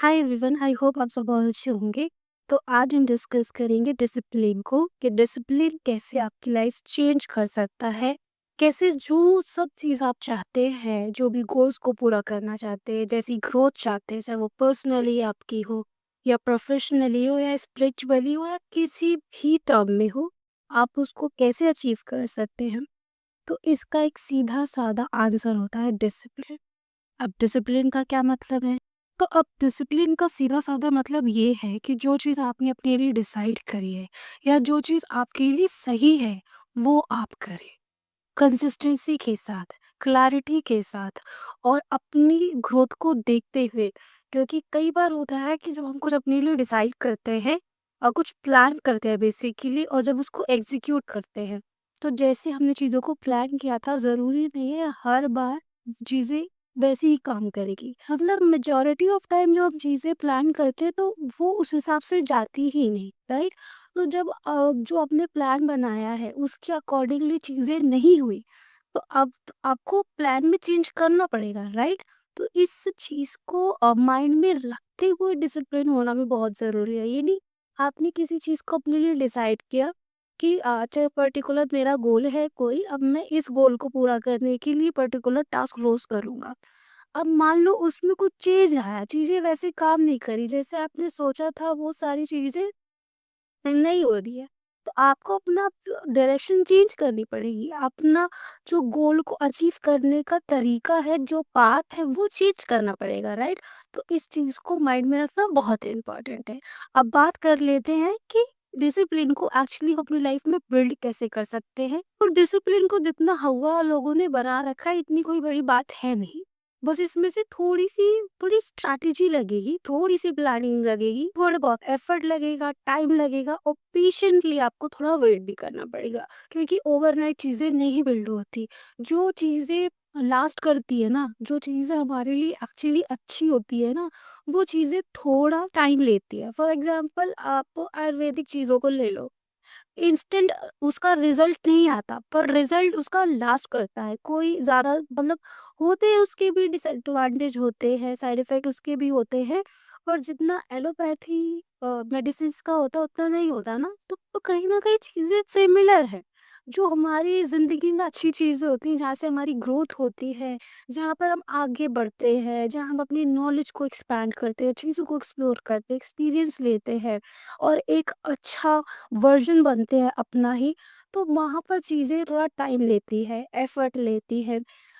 Hi everyone, I hope आप सब बहुत अच्छे होंगे। तो आज हम डिस्कस करेंगे डिसिप्लिन को कि डिसिप्लिन कैसे आपकी लाइफ चेंज कर सकता है। कैसे जो सब चीज़ आप चाहते हैं, जो भी गोल्स को पूरा करना चाहते हैं, जैसी ग्रोथ चाहते हैं, चाहे वो पर्सनली आपकी हो या प्रोफेशनली हो या स्पिरिचुअली हो या किसी भी टर्म में हो, आप उसको कैसे अचीव कर सकते हैं। तो इसका एक सीधा सादा आंसर होता है डिसिप्लिन। अब डिसिप्लिन का क्या मतलब है? तो अब डिसिप्लिन का सीधा-साधा मतलब ये है कि जो चीज़ आपने अपने लिए डिसाइड करी है या जो चीज़ आपके लिए सही है, वो आप करें। कंसिस्टेंसी के साथ, क्लैरिटी के साथ और अपनी ग्रोथ को देखते हुए। क्योंकि कई बार होता है कि जब हम कुछ अपने लिए डिसाइड करते हैं और कुछ प्लान करते हैं बेसिकली, और जब उसको एग्ज़ीक्यूट करते हैं, तो जैसे हमने चीज़ों को प्लान किया था, ज़रूरी नहीं है हर बार चीज़ें वैसे ही काम करेगी। मतलब मेजॉरिटी ऑफ टाइम जब हम चीज़ें प्लान करते हैं तो वो उस हिसाब से जाती ही नहीं, राइट? तो जब जो आपने प्लान बनाया है उसके अकॉर्डिंगली चीज़ें नहीं हुई, तो अब आपको प्लान में चेंज करना पड़ेगा, राइट? तो इस चीज़ को माइंड में रखते हुए डिसिप्लिन होना भी बहुत ज़रूरी है। ये नहीं, आपने किसी चीज़ को अपने लिए डिसाइड किया कि चाहे पर्टिकुलर मेरा गोल है कोई, अब मैं इस गोल को पूरा करने के लिए पर्टिकुलर टास्क रोज़ करूँगा। अब मान लो उसमें कुछ चेंज आया, चीज़ें वैसे काम नहीं करी जैसे आपने सोचा था, वो सारी चीज़ें नहीं हो रही है, तो आपको अपना डायरेक्शन चेंज करनी पड़ेगी। अपना जो गोल को अचीव करने का तरीका है, जो पाथ है, वो चेंज करना पड़ेगा, राइट? तो इस चीज़ को माइंड में रखना बहुत इम्पोर्टेंट है। अब बात कर लेते हैं कि डिसिप्लिन को एक्चुअली अपनी लाइफ में बिल्ड कैसे कर सकते हैं। और डिसिप्लिन को जितना हुआ लोगों ने बना रखा है, इतनी कोई बड़ी बात है नहीं। बस इसमें से थोड़ी स्ट्रैटेजी लगेगी, थोड़ी-सी प्लानिंग लगेगी, थोड़ा बहुत एफर्ट लगेगा, टाइम लगेगा और पेशेंटली आपको थोड़ा वेट भी करना पड़ेगा, क्योंकि ओवरनाइट चीज़ें नहीं बिल्ड होती। जो चीज़ें लास्ट करती है ना, जो चीज़ें हमारे लिए एक्चुअली अच्छी होती है ना, वो चीज़ें थोड़ा टाइम लेती है। फॉर एग्ज़ाम्पल आप आयुर्वेदिक चीज़ों को ले लो। इंस्टेंट उसका रिज़ल्ट नहीं आता, पर रिज़ल्ट उसका लास्ट करता है। कोई ज़्यादा मतलब होते हैं, उसके भी डिसएडवांटेज होते हैं, साइड इफ़ेक्ट उसके भी होते हैं, और जितना एलोपैथी मेडिसिन्स का होता है उतना नहीं होता ना, तो कहीं न कहीं चीज़ें सिमिलर हैं। जो हमारी ज़िंदगी में अच्छी चीज़ें होती हैं, जहाँ से हमारी ग्रोथ होती है, जहाँ पर हम आगे बढ़ते हैं, जहाँ हम अपनी नॉलेज को एक्सपैंड करते हैं, चीज़ों को एक्सप्लोर करते हैं, एक्सपीरियंस लेते हैं और एक अच्छा वर्ज़न बनते हैं अपना ही, तो वहाँ पर चीज़ें थोड़ा टाइम लेती है, एफ़र्ट लेती है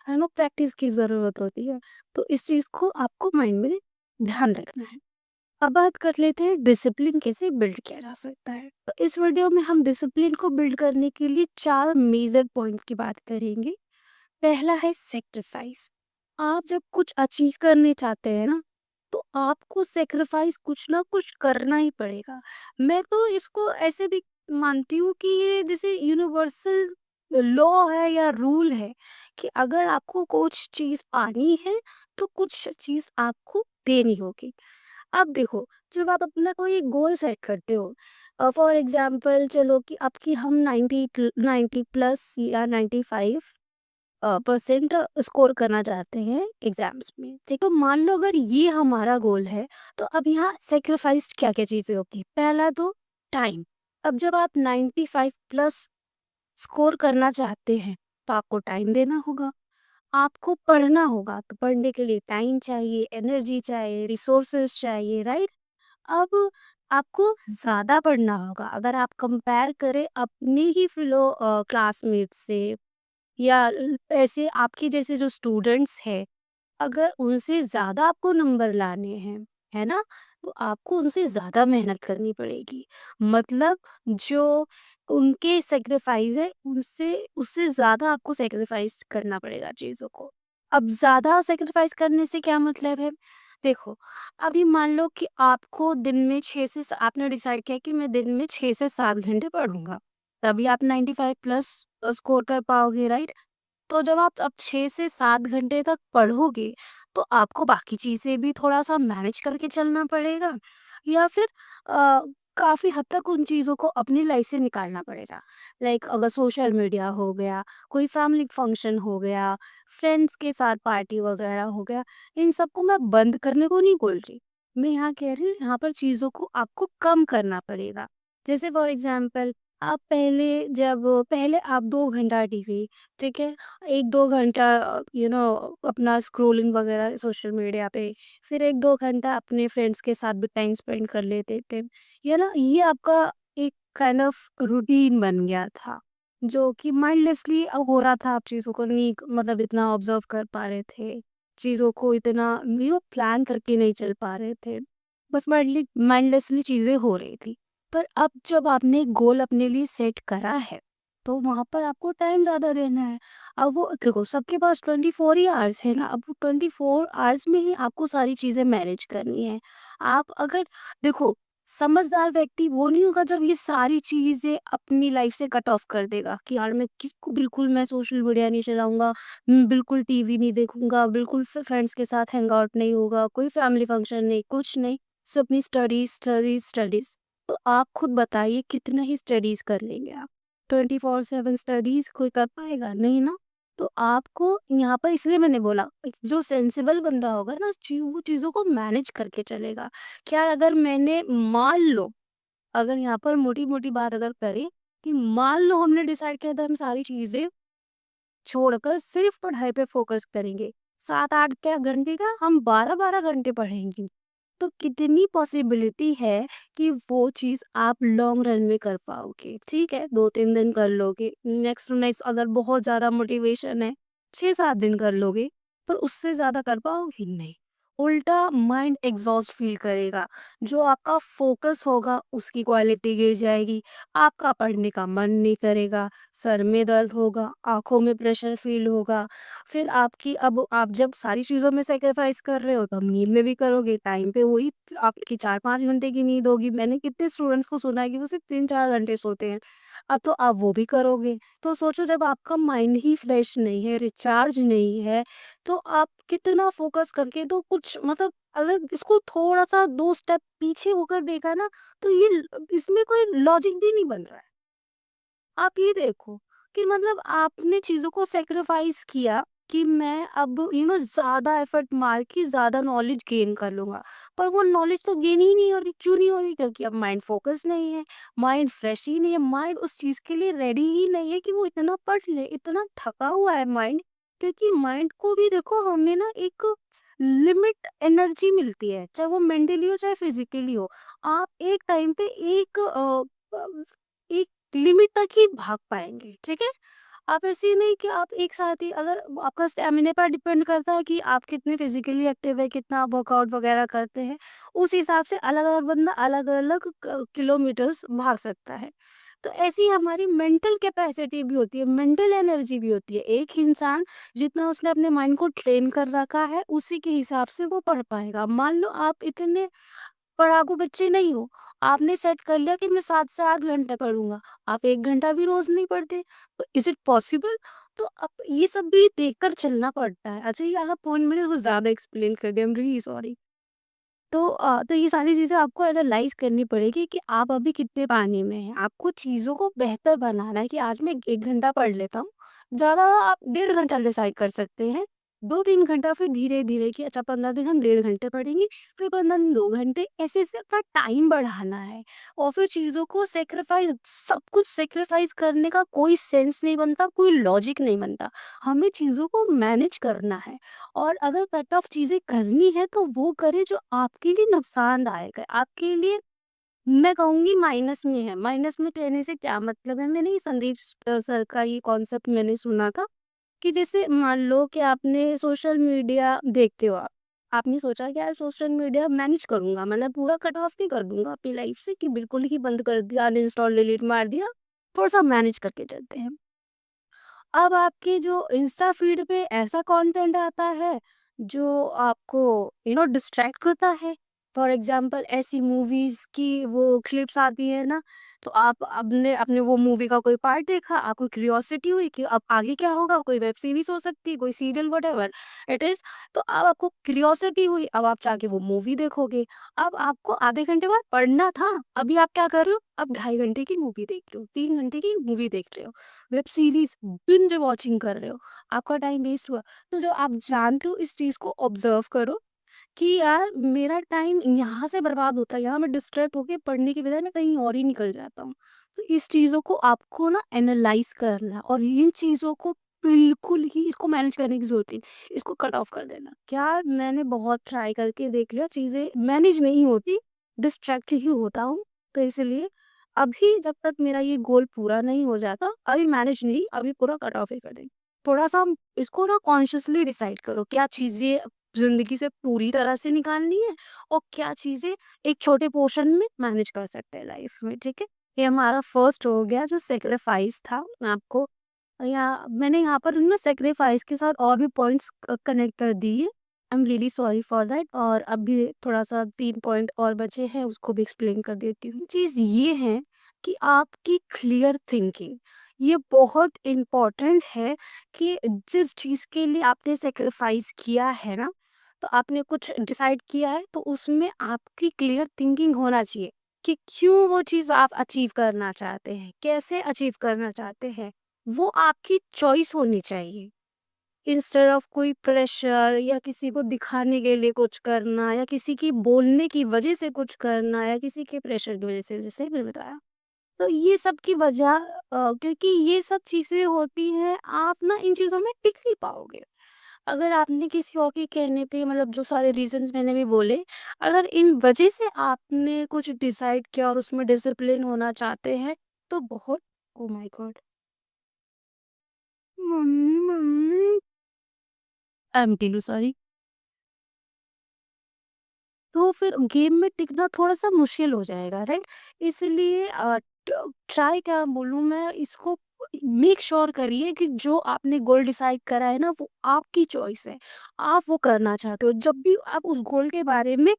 ना? प्रैक्टिस की ज़रूरत होती है। तो इस चीज़ को आपको माइंड में ध्यान रखना है। अब बात कर लेते हैं डिसिप्लिन कैसे बिल्ड किया जा सकता है। तो इस वीडियो में हम डिसिप्लिन को बिल्ड करने के लिए 4 मेजर पॉइंट की बात करेंगे। पहला है सैक्रिफाइस। आप जब कुछ अचीव करने चाहते हैं ना, तो आपको सैक्रिफाइस कुछ ना कुछ करना ही पड़ेगा। मैं तो इसको ऐसे भी मानती हूँ कि ये जैसे यूनिवर्सल लॉ है या रूल है कि अगर आपको कुछ चीज़ पानी है, तो कुछ चीज़ आपको देनी होगी। अब देखो, जब आप अपना कोई गोल सेट करते हो, फॉर एग्ज़ाम्पल चलो कि आपकी हम 90 प्लस या 95 परसेंट स्कोर करना चाहते हैं एग्जाम्स में, ठीक है? मान लो अगर ये हमारा गोल है, तो अब यहाँ सेक्रीफाइस क्या-क्या चीज़ें होगी? पहला तो टाइम। अब जब आप 95 प्लस स्कोर करना चाहते हैं, तो आपको टाइम देना होगा। आपको पढ़ना होगा, तो पढ़ने के लिए टाइम चाहिए, एनर्जी चाहिए, रिसोर्सेज़ चाहिए, राइट? अब आपको ज़्यादा पढ़ना होगा। अगर आप कंपेयर करें अपने ही क्लासमेट से या ऐसे आपके जैसे जो स्टूडेंट्स हैं, अगर उनसे ज़्यादा आपको नंबर लाने हैं, है ना? तो आपको उनसे ज़्यादा मेहनत करनी पड़ेगी। मतलब जो उनके सैक्रिफ़ाइस है, उनसे उससे ज़्यादा आपको सैक्रिफ़ाइस करना पड़ेगा चीज़ों को। अब ज़्यादा सैक्रिफ़ाइस करने से क्या मतलब है? देखो, अभी मान लो कि आपको दिन में 6 से स आपने डिसाइड किया कि मैं दिन में 6 से 7 घंटे पढ़ूँगा, तभी आप 95 प्लस स्कोर कर पाओगे, राइट? तो जब आप अब 6 से 7 घंटे तक पढ़ोगे, तो आपको बाकी चीज़ें भी थोड़ा-सा मैनेज करके चलना पड़ेगा, या फिर अ, काफ़ी हद तक उन चीज़ों को अपनी लाइफ से निकालना पड़ेगा। लाइक अगर सोशल मीडिया हो गया, कोई फैमिली फंक्शन हो गया, फ्रेंड्स के साथ पार्टी वगैरह हो गया, इन सबको मैं बंद करने को नहीं बोल रही। मैं यहाँ कह रही हूँ, यहाँ पर चीज़ों को आपको कम करना पड़ेगा। जैसे फॉर एग्ज़ाम्पल, आप पहले आप 2 घंटा टीवी, ठीक है? 1-2 घंटा अपना स्क्रॉलिंग वगैरह सोशल मीडिया पे, फिर 1-2 घंटा अपने फ्रेंड्स के साथ भी टाइम स्पेंड कर लेते थे। ये आपका एक काइंड ऑफ रूटीन बन गया था, जो कि माइंडलेसली हो रहा था। आप चीज़ों को नहीं मतलब इतना ऑब्ज़र्व कर पा रहे थे। चीज़ों को इतना प्लान करके नहीं चल पा रहे थे। बस माइंडलेसली चीज़ें हो रही थी। पर अब जब आपने एक गोल अपने लिए सेट करा है, तो वहाँ पर आपको टाइम ज़्यादा देना है। अब वो देखो, सबके पास 24 ही आवर्स है ना, अब वो 24 आवर्स में ही आपको सारी चीज़ें मैनेज करनी है। आप अगर देखो, समझदार व्यक्ति वो नहीं होगा जब ये सारी चीज़ें अपनी लाइफ़ से कट ऑफ कर देगा कि यार बिल्कुल मैं सोशल मीडिया नहीं चलाऊँगा, बिल्कुल टीवी नहीं देखूँगा, बिल्कुल फ्रेंड्स के साथ हैंग आउट नहीं होगा, कोई फैमिली फंक्शन नहीं, कुछ नहीं, सिर्फ अपनी स्टडीज़, स्टडीज़, स्टडीज़। तो आप खुद बताइए कितना ही स्टडीज़ कर लेंगे आप? 24/7 स्टडीज़ कोई कर पाएगा? नहीं ना। तो आपको यहाँ पर इसलिए मैंने बोला, एक जो सेंसिबल बंदा होगा ना, वो चीज़ों को मैनेज करके चलेगा। क्या अगर मैंने मान लो, अगर यहाँ पर मोटी-मोटी बात अगर करें कि मान लो हमने डिसाइड किया था हम सारी चीज़ें छोड़कर सिर्फ पढ़ाई पे फोकस करेंगे। 7-8 क्या घंटे का हम 12-12 घंटे पढ़ेंगे। तो कितनी पॉसिबिलिटी है कि वो चीज़ आप लॉन्ग रन में कर पाओगे। ठीक है, 2-3 दिन कर लोगे, नेक्स्ट टू नेक्स्ट अगर बहुत ज़्यादा मोटिवेशन है, 6-7 दिन कर लोगे, पर उससे ज़्यादा कर पाओगे नहीं। उल्टा माइंड एग्ज़ॉस्ट फ़ील करेगा, जो आपका फ़ोकस होगा उसकी क्वालिटी गिर जाएगी, आपका पढ़ने का मन नहीं करेगा, सर में दर्द होगा, आँखों में प्रेशर फ़ील होगा। फिर अब आप जब सारी चीज़ों में सैक्रिफाइस कर रहे हो, तो अब नींद में भी करोगे, टाइम पे वही आपकी 4-5 घंटे की नींद होगी। मैंने कितने स्टूडेंट्स को सुना है कि वो सिर्फ़ 3-4 घंटे सोते हैं। अब तो आप वो भी करोगे। तो सोचो, जब आपका माइंड ही फ्रेश नहीं है, रिचार्ज नहीं है, तो आप कितना फ़ोकस करके तो कुछ मतलब अगर इसको थोड़ा-सा 2 स्टेप पीछे होकर देखा ना, तो इसमें कोई लॉजिक भी नहीं बन रहा है। आप ये देखो कि मतलब आपने चीज़ों को सैक्रिफाइस किया कि मैं अब ज़्यादा एफर्ट मार के ज़्यादा नॉलेज गेन कर लूँगा। पर वो नॉलेज तो गेन ही नहीं हो रही, क्यों नहीं हो रही? क्योंकि अब माइंड फ़ोकस नहीं है, माइंड फ्रेश ही नहीं है, माइंड उस चीज़ के लिए रेडी ही नहीं है कि वो इतना पढ़ ले, इतना थका हुआ है माइंड। क्योंकि माइंड को भी देखो, हमें ना एक लिमिट एनर्जी मिलती है, चाहे वो मेंटली हो चाहे फिज़िकली हो। आप एक टाइम पे एक लिमिट तक ही भाग पाएँगे, ठीक है? आप ऐसे ही नहीं कि आप एक साथ ही, अगर आपका स्टैमिना पर डिपेंड करता है कि आप कितने फिज़िकली एक्टिव है, कितना आप वर्कआउट वगैरह करते हैं, उस हिसाब से अलग-अलग बंदा अलग-अलग किलोमीटर्स भाग सकता है। तो ऐसे ही हमारी मेंटल कैपेसिटी भी होती है, मेंटल एनर्जी भी होती है। एक इंसान जितना उसने अपने माइंड को ट्रेन कर रखा है, उसी के हिसाब से वो पढ़ पाएगा। मान लो आप इतने पढ़ाकू बच्चे नहीं हो, आपने सेट कर लिया कि मैं 7 से 8 घंटे पढ़ूँगा, आप 1 घंटा भी रोज़ नहीं पढ़ते, तो इज़ इट पॉसिबल? तो अब ये सब भी देखकर चलना पड़ता है। अच्छा, ये वाला पॉइंट मैंने कुछ ज़्यादा एक्सप्लेन कर दिया, आई एम रियली सॉरी। तो ये सारी चीज़ें आपको एनालाइज़ करनी पड़ेगी कि आप अभी कितने पानी में हैं। आपको चीज़ों को बेहतर बनाना है कि आज मैं 1 घंटा पढ़ लेता हूँ, ज़्यादा आप 1.5 घंटा डिसाइड कर सकते हैं। 2-3 घंटा फिर धीरे-धीरे कि अच्छा 15 दिन हम 1.5 घंटे पढ़ेंगे, फिर 15 दिन 2 घंटे, ऐसे-ऐसे अपना टाइम बढ़ाना है। और फिर चीज़ों को सब कुछ सैक्रिफाइस करने का कोई सेंस नहीं बनता, कोई लॉजिक नहीं बनता। हमें चीज़ों को मैनेज करना है। और अगर कट ऑफ चीज़ें करनी है तो वो करें जो आपके लिए नुकसानदायक है, आपके लिए मैं कहूँगी माइनस में है। माइनस में कहने से क्या मतलब है, मैंने ये संदीप सर का ये कॉन्सेप्ट मैंने सुना था कि जैसे मान लो कि आपने सोशल मीडिया देखते हो आप। आपने सोचा कि यार सोशल मीडिया मैनेज करूँगा, मतलब पूरा कट ऑफ नहीं कर दूँगा अपनी लाइफ से कि बिल्कुल ही बंद कर दिया, अनइंस्टॉल डिलीट मार दिया, थोड़ा-सा मैनेज करके चलते हैं। अब आपके जो इंस्टा फीड पे ऐसा कंटेंट आता है जो आपको डिस्ट्रैक्ट करता है। फॉर एग्जांपल ऐसी मूवीज की वो क्लिप्स आती है ना, तो आप आपने आपने वो मूवी का कोई पार्ट देखा, आपको क्यूरियोसिटी हुई कि अब आगे क्या होगा, कोई वेब सीरीज हो सकती है, कोई सीरियल व्हाटएवर इट इज। तो अब आपको क्यूरियोसिटी हुई, अब आप जाके वो मूवी देखोगे। अब आपको आधे घंटे बाद पढ़ना था, अभी आप क्या कर रहे हो, अब 2.5 घंटे की मूवी देख रहे हो, 3 घंटे की मूवी देख रहे हो, वेब सीरीज बिंज वॉचिंग कर रहे हो, आपका टाइम वेस्ट हुआ। तो जो आप जानते हो इस चीज़ को ऑब्जर्व करो कि यार मेरा टाइम यहाँ से बर्बाद होता है, यहाँ मैं डिस्ट्रैक्ट होके पढ़ने की बजाय मैं कहीं और ही निकल जाता हूँ। तो इस चीज़ों को आपको ना एनालाइज़ करना है और इन चीज़ों को बिल्कुल ही इसको मैनेज करने की ज़रूरत नहीं, इसको कट ऑफ कर देना। क्या मैंने बहुत ट्राई करके देख लिया, चीज़ें मैनेज नहीं होती, डिस्ट्रैक्ट ही होता हूँ। तो इसलिए अभी जब तक मेरा ये गोल पूरा नहीं हो जाता, अभी मैनेज नहीं, अभी पूरा कट ऑफ ही कर देंगे। थोड़ा-सा इसको ना कॉन्शियसली डिसाइड करो, क्या चीज़ें ज़िंदगी से पूरी तरह से निकालनी है और क्या चीज़ें एक छोटे पोर्शन में मैनेज कर सकते हैं लाइफ में, ठीक है? ये हमारा फर्स्ट हो गया जो सैक्रिफाइस था। मैं आपको मैंने यहाँ पर ना सैक्रिफाइस के साथ और भी पॉइंट्स कनेक्ट कर दिए। आई am really sorry for that. और अभी थोड़ा-सा 3 पॉइंट और बचे हैं, उसको भी एक्सप्लेन कर देती हूँ। चीज़ ये है कि आपकी क्लियर थिंकिंग, ये बहुत इम्पोर्टेंट है कि जिस चीज़ के लिए आपने सैक्रिफाइस किया है ना, तो आपने कुछ डिसाइड किया है, तो उसमें आपकी क्लियर थिंकिंग होना चाहिए कि क्यों वो चीज़ आप अचीव करना चाहते हैं, कैसे अचीव करना चाहते हैं, वो आपकी चॉइस होनी चाहिए। इंस्टेड ऑफ कोई प्रेशर या किसी को दिखाने के लिए कुछ करना या किसी की बोलने की वजह से कुछ करना या किसी के प्रेशर की वजह से, जैसे मैंने बताया। तो ये सब की वजह क्योंकि ये सब चीज़ें होती हैं, आप ना इन चीज़ों में टिक नहीं पाओगे। अगर आपने किसी और के कहने पे, मतलब जो सारे रीज़न्स मैंने भी बोले, अगर इन वजह से आपने कुछ डिसाइड किया और उसमें डिसिप्लिन होना चाहते हैं, तो बहुत oh my god! Mummy, mummy. I am totally sorry. तो फिर गेम में टिकना थोड़ा-सा मुश्किल हो जाएगा, राइट? इसलिए ट्राई क्या बोलूँ मैं इसको, मेक श्योर करिए कि जो आपने गोल डिसाइड करा है ना, वो आपकी चॉइस है। आप वो करना चाहते हो। जब भी आप उस गोल के बारे में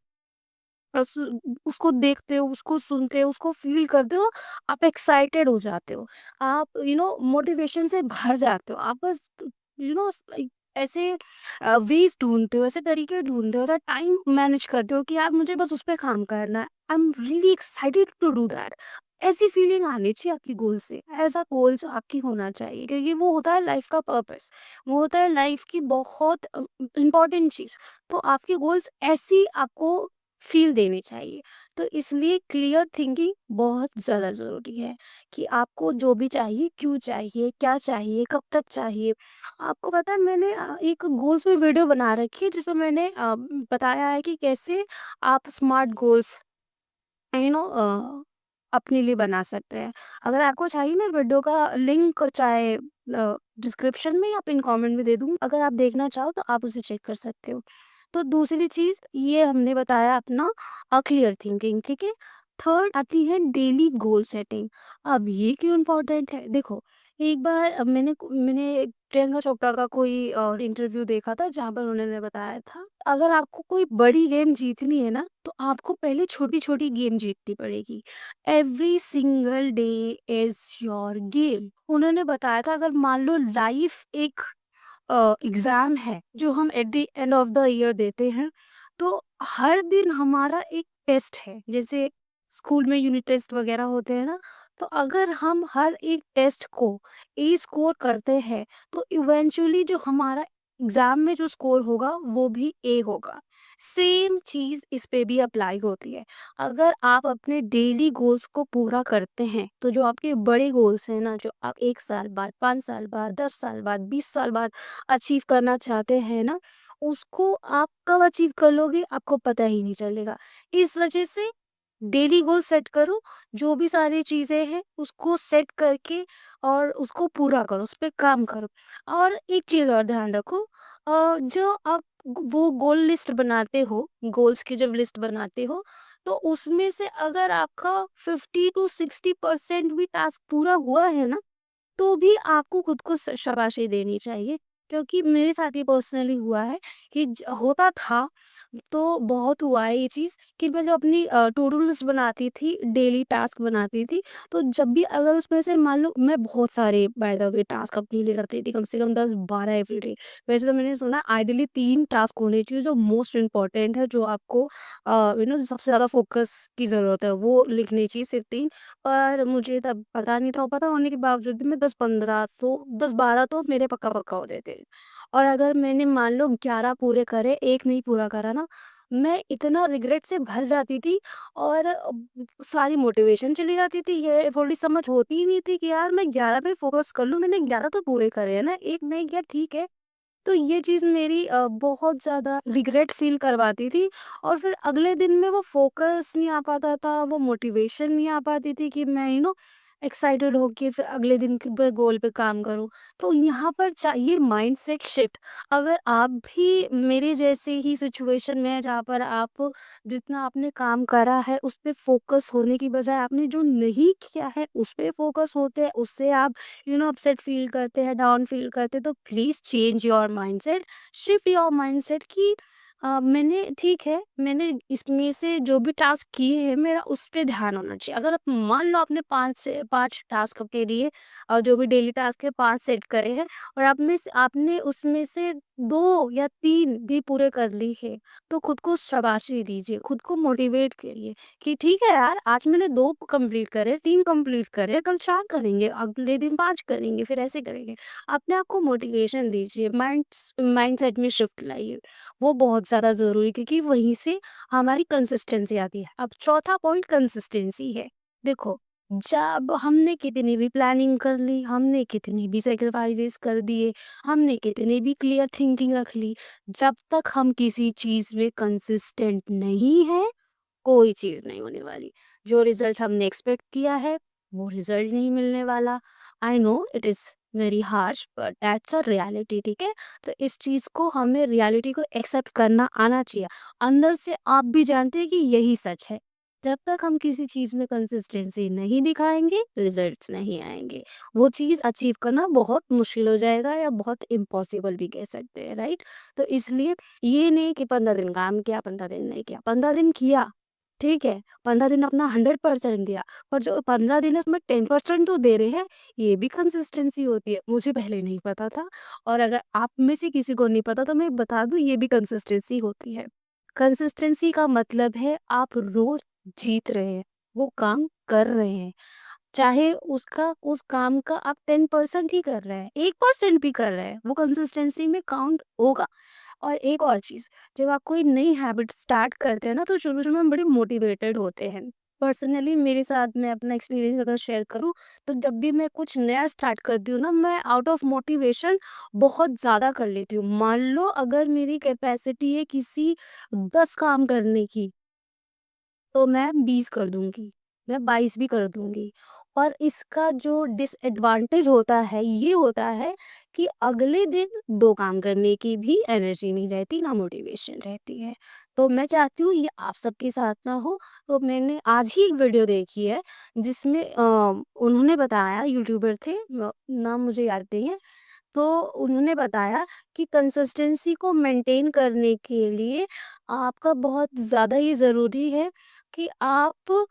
उसको देखते हो, उसको सुनते हो, उसको फ़ील करते हो, आप एक्साइटेड हो जाते हो। आप मोटिवेशन से भर जाते हो। आप बस लाइक ऐसे वेज़ ढूँढते हो, ऐसे तरीके ढूँढते हो, ऐसा टाइम मैनेज करते हो कि यार मुझे बस उस पे काम करना है। I am really excited to do that. ऐसी फीलिंग आनी चाहिए आपकी गोल से। ऐसा गोल्स आपकी होना चाहिए क्योंकि वो होता है लाइफ़ का पर्पस। वो होता है लाइफ़ की बहुत इम्पोर्टेंट चीज़। तो आपके गोल्स ऐसी आपको फ़ील देनी चाहिए। तो इसलिए क्लियर थिंकिंग बहुत ज़्यादा ज़रूरी है कि आपको जो भी चाहिए, क्यों चाहिए, क्या चाहिए, कब तक चाहिए। आपको पता है मैंने एक गोल्स में वीडियो बना रखी है जिसमें मैंने बताया है कि कैसे आप स्मार्ट गोल्स अपने लिए बना सकते हैं। अगर आपको चाहिए मैं वीडियो का लिंक चाहे डिस्क्रिप्शन में या पिन कमेंट में दे दूँ। अगर आप देखना चाहो तो आप उसे चेक कर सकते हो। तो दूसरी चीज़ ये हमने बताया अपना क्लियर थिंकिंग, ठीक है? थर्ड आती है डेली गोल सेटिंग। अब ये क्यों इम्पोर्टेंट है? देखो, एक बार मैंने प्रियंका चोपड़ा का कोई इंटरव्यू देखा था जहाँ पर उन्होंने बताया था, अगर आपको कोई बड़ी गेम जीतनी है ना, तो आपको पहले छोटी-छोटी गेम जीतनी पड़ेगी। Every single day is your game. उन्होंने बताया था अगर मान लो लाइफ एक एग्ज़ाम है जो हम at the end of the year देते हैं, तो हर दिन हमारा एक टेस्ट है। जैसे स्कूल में यूनिट टेस्ट वग़ैरह होते हैं ना, तो अगर हम हर एक टेस्ट को ए स्कोर करते हैं, तो इवेंचुअली जो हमारा एग्ज़ाम में जो स्कोर होगा, वो भी ए होगा। सेम चीज़ इस पे भी अप्लाई होती है। अगर आप अपने डेली गोल्स को पूरा करते हैं, तो जो आपके बड़े गोल्स हैं ना, जो आप 1 साल बाद, 5 साल बाद, 10 साल बाद, 20 साल बाद अचीव करना चाहते हैं ना, उसको आप कब अचीव कर लोगे, आपको पता ही नहीं चलेगा। इस वजह से डेली गोल सेट करो, जो भी सारी चीज़ें हैं, उसको सेट करके और उसको पूरा करो, उस पे काम करो। और एक चीज़ और ध्यान रखो, जो आप वो गोल लिस्ट बनाते हो, गोल्स की जब लिस्ट बनाते हो, तो उसमें से अगर आपका 50 टू 60% भी टास्क पूरा हुआ है ना, तो भी आपको खुद को शाबाशी देनी चाहिए। क्योंकि मेरे साथ ये पर्सनली हुआ है कि होता था, तो बहुत हुआ है ये चीज़ कि मैं जब अपनी टू डू लिस्ट बनाती थी, डेली टास्क बनाती थी, तो जब भी अगर उसमें से मान लो मैं बहुत सारे बाय द वे टास्क अपने लिए रखती थी, कम से कम 10-12 एवरीडे। वैसे तो मैंने सुना आइडियली 3 टास्क होने चाहिए जो मोस्ट इम्पोर्टेंट है, जो आपको सबसे ज़्यादा फोकस की ज़रूरत है, वो लिखनी चाहिए, सिर्फ 3। पर मुझे तब पता नहीं था, पता होने के बावजूद भी मैं 10-12 तो मेरे पक्का-पक्का होते थे। और अगर मैंने मान लो 11 पूरे करे, 1 नहीं पूरा करा ना, मैं इतना रिग्रेट से भर जाती थी और सारी मोटिवेशन चली जाती थी। ये थोड़ी समझ होती ही नहीं थी कि यार मैं 11 पे फ़ोकस कर लूँ, मैंने 11 तो पूरे करे हैं ना, 1 नहीं किया ठीक है। तो ये चीज़ मेरी बहुत ज़्यादा रिग्रेट फ़ील करवाती थी और फिर अगले दिन में वो फ़ोकस नहीं आ पाता था, वो मोटिवेशन नहीं आ पाती थी कि मैं एक्साइटेड होके फिर अगले दिन के पे गोल पे काम करूँ। तो यहाँ पर चाहिए माइंडसेट शिफ्ट। अगर आप भी मेरे जैसे ही सिचुएशन में हैं जहाँ पर आप जितना आपने काम करा है उस पे फ़ोकस होने की बजाय आपने जो नहीं किया है उस पे फ़ोकस होते हैं, उससे आप अपसेट फील करते हैं, डाउन फील करते हैं, तो please change your mindset, shift your mindset कि मैंने ठीक है, मैंने इसमें से जो भी टास्क किए हैं मेरा उस पे ध्यान होना चाहिए। अगर आप मान लो आपने 5 से 5 टास्क अपने लिए जो भी डेली टास्क है 5 सेट करे हैं और आपने उसमें से 2 या 3 भी पूरे कर ली है, तो खुद को शाबाशी दीजिए, खुद को मोटिवेट करिए कि ठीक है यार, आज मैंने 2 कंप्लीट करे, 3 कंप्लीट करे, कल 4 करेंगे, अगले दिन 5 करेंगे, फिर ऐसे करेंगे। अपने आप को मोटिवेशन दीजिए, माइंडसेट में शिफ्ट लाइए, वो बहुत ज़्यादा ज़रूरी है क्योंकि वहीं से हमारी कंसिस्टेंसी आती है। अब चौथा पॉइंट कंसिस्टेंसी है। देखो, जब हमने कितनी भी प्लानिंग कर ली, हमने कितनी भी सैक्रिफाइसेस कर दिए, हमने कितनी भी क्लियर थिंकिंग रख ली, जब तक हम किसी चीज़ में कंसिस्टेंट नहीं हैं, कोई चीज़ नहीं होने वाली। जो रिज़ल्ट हमने एक्सपेक्ट किया है, वो रिज़ल्ट नहीं मिलने वाला। I know it is very harsh but that's a reality, ठीक है? तो इस चीज़ को हमें रियलिटी को एक्सेप्ट करना आना चाहिए। अंदर से आप भी जानते हैं कि यही सच है। जब तक हम किसी चीज़ में कंसिस्टेंसी नहीं दिखाएँगे, रिज़ल्ट्स नहीं आएँगे। वो चीज़ अचीव करना बहुत मुश्किल हो जाएगा या बहुत इम्पॉसिबल भी कह सकते हैं, राइट? तो इसलिए ये नहीं कि 15 दिन काम किया, 15 दिन नहीं किया। 15 दिन किया, ठीक है, 15 दिन अपना 100% दिया, पर जो 15 दिन है उसमें 10% तो दे रहे हैं, ये भी कंसिस्टेंसी होती है। मुझे पहले नहीं पता था और अगर आप में से किसी को नहीं पता तो मैं बता दूँ ये भी कंसिस्टेंसी होती है। कंसिस्टेंसी का मतलब है आप रोज़ जीत रहे हैं, वो काम कर रहे हैं। चाहे उस काम का आप 10% ही कर रहे हैं, 1% भी कर रहे हैं, वो कंसिस्टेंसी में काउंट होगा। और एक और चीज़, जब आप कोई नई हैबिट स्टार्ट करते हैं ना, तो शुरू-शुरू में हम बड़े मोटिवेटेड होते हैं। पर्सनली मेरे साथ मैं अपना एक्सपीरियंस अगर शेयर करूँ, तो जब भी मैं कुछ नया स्टार्ट करती हूँ ना, मैं आउट ऑफ मोटिवेशन बहुत ज़्यादा कर लेती हूँ। मान लो अगर मेरी कैपेसिटी है किसी 10 काम करने की, तो मैं 20 कर दूँगी, मैं 22 भी कर दूँगी। और इसका जो डिसएडवांटेज होता है, ये होता है कि अगले दिन 2 काम करने की भी एनर्जी नहीं रहती, ना मोटिवेशन रहती है। तो मैं चाहती हूँ ये आप सबके साथ ना हो, तो मैंने आज ही एक वीडियो देखी है जिसमें उन्होंने बताया यूट्यूबर थे नाम मुझे याद नहीं है। तो उन्होंने बताया कि कंसिस्टेंसी को मेंटेन करने के लिए आपका बहुत ज़्यादा ही ज़रूरी है कि आप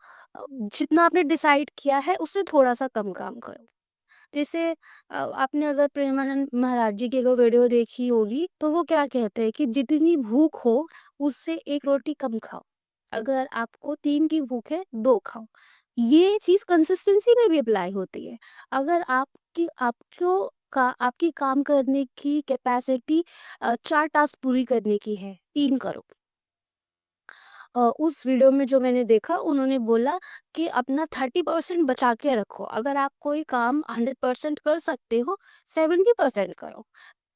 जितना आपने डिसाइड किया है उससे थोड़ा-सा कम काम करो। जैसे आपने अगर प्रेमानंद महाराज जी की कोई वीडियो देखी होगी, तो वो क्या कहते हैं कि जितनी भूख हो उससे 1 रोटी कम खाओ। अगर आपको 3 की भूख है, 2 खाओ। ये चीज़ कंसिस्टेंसी में भी अप्लाई होती है। अगर आपकी काम करने की कैपेसिटी 4 टास्क पूरी करने की है, 3 करो। उस वीडियो में जो मैंने देखा उन्होंने बोला कि अपना 30% बचा के रखो। अगर आप कोई काम 100% कर सकते हो, 70% करो।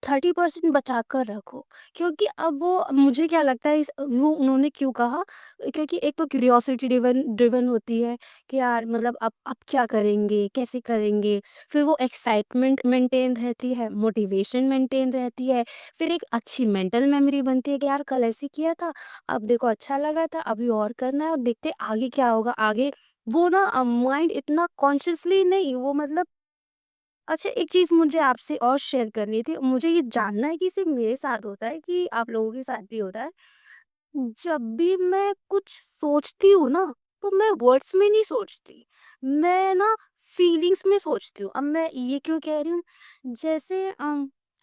30% बचा कर रखो क्योंकि अब वो मुझे क्या लगता है वो उन्होंने क्यों कहा क्योंकि एक तो क्यूरियोसिटी ड्रिवन ड्रिवन होती है कि यार मतलब अब क्या करेंगे कैसे करेंगे फिर वो एक्साइटमेंट मेंटेन रहती है मोटिवेशन मेंटेन रहती है फिर एक अच्छी मेंटल मेमोरी बनती है कि यार कल ऐसे किया था अब देखो अच्छा लगा था अभी और करना है और देखते आगे क्या होगा आगे वो ना माइंड इतना कॉन्शियसली नहीं वो मतलब अच्छा, एक चीज़ मुझे आपसे और शेयर करनी थी। मुझे ये जानना है कि सिर्फ़ मेरे साथ होता है कि आप लोगों के साथ भी होता है? जब भी मैं कुछ सोचती हूँ ना, तो मैं वर्ड्स में नहीं सोचती। मैं ना फीलिंग्स में सोचती हूँ। अब मैं ये क्यों कह रही हूँ? जैसे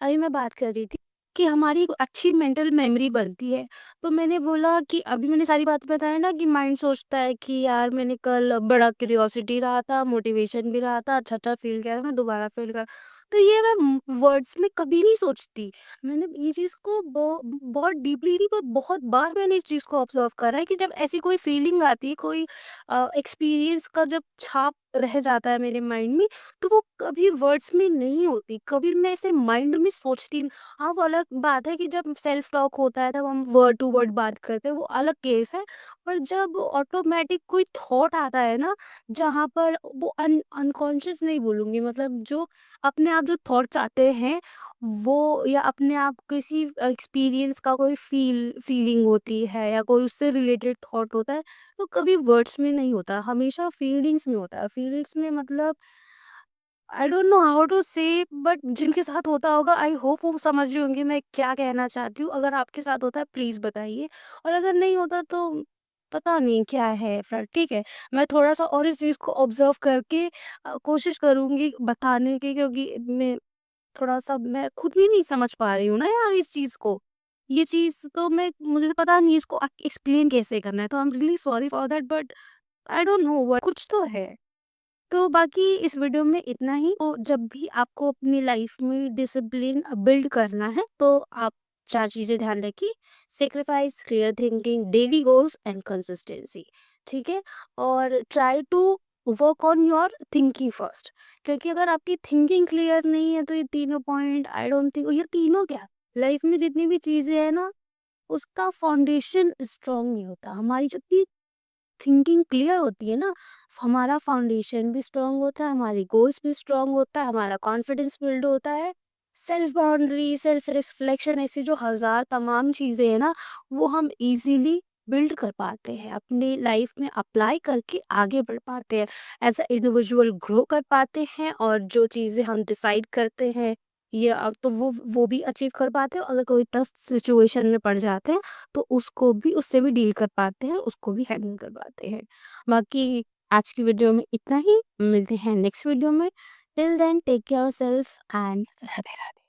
अभी मैं बात कर रही थी कि हमारी एक अच्छी मेंटल मेमोरी बनती है। तो मैंने बोला कि अभी मैंने सारी बातें बताई ना कि माइंड सोचता है कि यार मैंने कल बड़ा क्यूरियोसिटी रहा था, मोटिवेशन भी रहा था, अच्छा-अच्छा फ़ील किया था, मैं दोबारा फ़ील करा। तो ये मैं वर्ड्स में कभी नहीं सोचती। मैंने ये चीज़ को बहुत डीपली नहीं पर बहुत बार मैंने इस चीज़ को ऑब्ज़र्व करा है कि जब ऐसी कोई फीलिंग आती है, कोई एक्सपीरियंस का जब छाप रह जाता है मेरे माइंड में, तो वो कभी वर्ड्स में नहीं होती, कभी मैं ऐसे माइंड में सोचती न। हाँ, वो अलग बात है कि जब सेल्फ टॉक होता है तब हम वर्ड टू वर्ड बात करते हैं, वो अलग केस है। पर जब ऑटोमेटिक कोई थॉट आता है ना, जहाँ पर वो अनकॉन्शियस नहीं बोलूँगी, मतलब जो अपने आप जो थॉट्स आते हैं, वो या अपने आप किसी एक्सपीरियंस का कोई फीलिंग होती है या कोई उससे रिलेटेड थॉट होता है, तो कभी वर्ड्स में नहीं होता, हमेशा फीलिंग्स में होता है। फीलिंग्स में मतलब I don't know how to say, but जिनके साथ होता होगा आई होप वो समझ रहे होंगे मैं क्या कहना चाहती हूँ। अगर आपके साथ होता है प्लीज़ बताइए, और अगर नहीं होता तो पता नहीं क्या है फिर, ठीक है। मैं थोड़ा-सा और इस चीज़ को ऑब्ज़र्व करके कोशिश करूँगी बताने की, क्योंकि मैं थोड़ा-सा मैं खुद भी नहीं समझ पा रही हूँ ना यार इस चीज़ को। ये चीज़ तो मैं मुझे पता नहीं इसको एक्सप्लेन कैसे करना है, तो आई am really sorry for that, but I don't know what कुछ तो है। तो बाकी इस वीडियो में इतना ही। तो जब भी आपको अपनी लाइफ में डिसिप्लिन बिल्ड करना है, तो आप 4 चीज़ें ध्यान रखिए। Sacrifice, clear thinking, daily goals and consistency, ठीक है? और try to work on your thinking first, क्योंकि अगर आपकी थिंकिंग क्लियर नहीं है तो ये तीनों पॉइंट आई डोंट थिंक, ये तीनों क्या, लाइफ में जितनी भी चीज़ें हैं ना, उसका फाउंडेशन स्ट्रॉन्ग नहीं होता। हमारी जितनी थिंकिंग क्लियर होती है ना, हमारा फाउंडेशन भी स्ट्रांग होता है, हमारी गोल्स भी स्ट्रांग होता है, हमारा कॉन्फिडेंस बिल्ड होता है। सेल्फ बाउंड्री, सेल्फ रिफ्लेक्शन, ऐसी जो हज़ार तमाम चीज़ें हैं ना, वो हम इज़िली बिल्ड कर पाते हैं, अपनी लाइफ में अप्लाई करके आगे बढ़ पाते हैं। एज़ अ इंडिविजुअल ग्रो कर पाते हैं, और जो चीज़ें हम डिसाइड करते हैं ये तो वो भी अचीव कर पाते हैं। अगर कोई टफ सिचुएशन में पड़ जाते हैं तो उसको भी उससे भी डील कर पाते हैं, उसको भी हैंडल कर पाते हैं। बाकी आज की वीडियो में इतना ही, मिलते हैं नेक्स्ट वीडियो में। Till then take care yourself and Radhe Radhe.